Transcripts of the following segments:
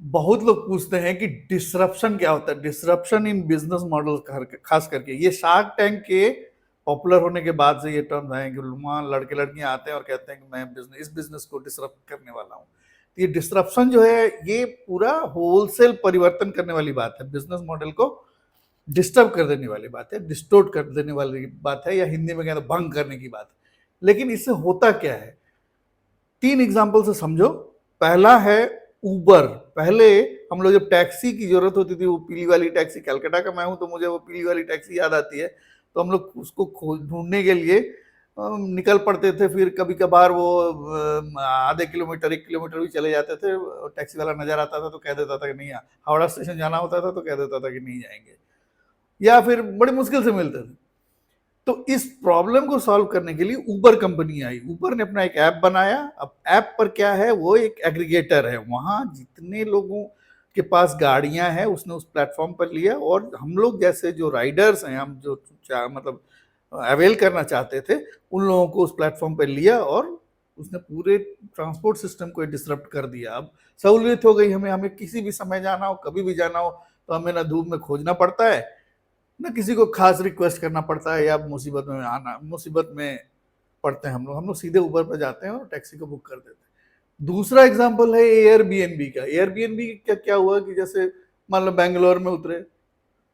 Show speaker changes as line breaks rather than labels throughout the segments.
बहुत लोग पूछते हैं कि डिसरप्शन क्या होता है, डिसरप्शन इन बिजनेस मॉडल, खास करके ये शार्क टैंक के पॉपुलर होने के बाद से ये टर्म है कि वहाँ लड़के लड़कियां आते हैं और कहते हैं कि मैं इस बिजनेस को डिसरप्ट करने वाला हूँ। तो ये डिसरप्शन जो है ये पूरा होलसेल परिवर्तन करने वाली बात है, बिजनेस मॉडल को डिस्टर्ब कर देने वाली बात है, डिस्टोर्ट कर देने वाली बात है, या हिंदी में कहते हैं भंग करने की बात है। लेकिन इससे होता क्या है, 3 एग्जांपल से समझो। पहला है उबर। पहले हम लोग जब टैक्सी की जरूरत होती थी, वो पीली वाली टैक्सी, कलकत्ता का मैं हूं तो मुझे वो पीली वाली टैक्सी याद आती है, तो हम लोग उसको ढूंढने के लिए निकल पड़ते थे। फिर कभी कभार वो आधे किलोमीटर 1 किलोमीटर भी चले जाते थे, टैक्सी वाला नजर आता था तो कह देता था कि नहीं, हावड़ा स्टेशन जाना होता था तो कह देता था कि नहीं जाएंगे, या फिर बड़ी मुश्किल से मिलते थे। तो इस प्रॉब्लम को सॉल्व करने के लिए उबर कंपनी आई। उबर ने अपना एक ऐप बनाया। अब ऐप पर क्या है, वो एक एग्रीगेटर है, वहां जितने लोगों के पास गाड़ियां हैं उसने उस प्लेटफॉर्म पर लिया, और हम लोग जैसे जो राइडर्स हैं, हम जो मतलब अवेल करना चाहते थे, उन लोगों को उस प्लेटफॉर्म पर लिया, और उसने पूरे ट्रांसपोर्ट सिस्टम को डिसरप्ट कर दिया। अब सहूलियत हो गई, हमें हमें किसी भी समय जाना हो, कभी भी जाना हो, तो हमें ना धूप में खोजना पड़ता है, ना किसी को खास रिक्वेस्ट करना पड़ता है, या मुसीबत में पड़ते हैं हम लोग सीधे उबर पर जाते हैं और टैक्सी को बुक कर देते हैं। दूसरा एग्जांपल है एयरबीएनबी का। एयरबीएनबी का क्या हुआ कि जैसे मान लो बेंगलोर में उतरे,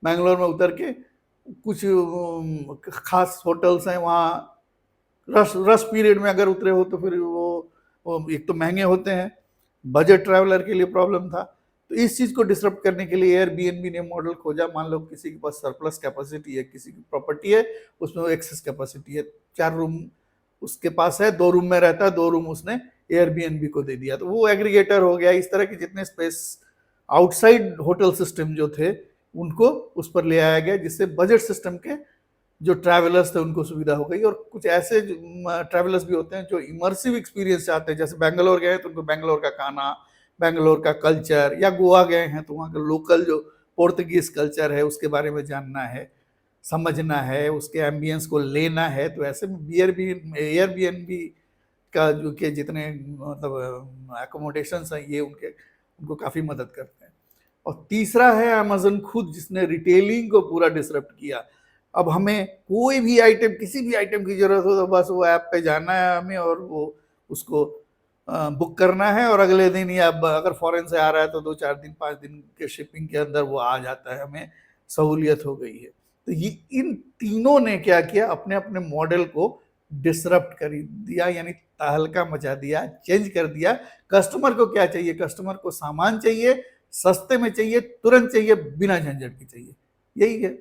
बेंगलोर में उतर के कुछ खास होटल्स हैं वहाँ, रश रश पीरियड में अगर उतरे हो तो फिर वो एक तो महंगे होते हैं, बजट ट्रैवलर के लिए प्रॉब्लम था। तो इस चीज को डिसरप्ट करने के लिए एयरबीएनबी ने मॉडल खोजा। मान लो किसी के पास सरप्लस कैपेसिटी है, किसी की प्रॉपर्टी है, उसमें एक्सेस कैपेसिटी है, 4 रूम उसके पास है, 2 रूम में रहता है, 2 रूम उसने एयरबीएनबी को दे दिया, तो वो एग्रीगेटर हो गया। इस तरह के जितने स्पेस आउटसाइड होटल सिस्टम जो थे उनको उस पर ले आया गया, जिससे बजट सिस्टम के जो ट्रैवलर्स थे उनको सुविधा हो गई। और कुछ ऐसे ट्रैवलर्स भी होते हैं जो इमर्सिव एक्सपीरियंस चाहते हैं, जैसे बेंगलोर गए तो उनको बेंगलोर का खाना, बेंगलोर का कल्चर, या गोवा गए हैं तो वहाँ का लोकल जो पोर्तुगीज कल्चर है उसके बारे में जानना है, समझना है, उसके एम्बियंस को लेना है। तो ऐसे में एयरबीएनबी का जो कि जितने मतलब एकोमोडेशंस हैं, ये उनको काफ़ी मदद करते हैं। और तीसरा है अमेजन खुद, जिसने रिटेलिंग को पूरा डिसरप्ट किया। अब हमें कोई भी आइटम, किसी भी आइटम की जरूरत हो तो बस वो ऐप पे जाना है हमें, और वो उसको बुक करना है, और अगले दिन, या अगर फॉरेन से आ रहा है तो 2-4 दिन 5 दिन के शिपिंग के अंदर वो आ जाता है। हमें सहूलियत हो गई है। तो ये इन तीनों ने क्या किया, अपने अपने मॉडल को डिसरप्ट कर दिया, यानी तहलका मचा दिया, चेंज कर दिया। कस्टमर को क्या चाहिए, कस्टमर को सामान चाहिए, सस्ते में चाहिए, तुरंत चाहिए, बिना झंझट के चाहिए, यही है।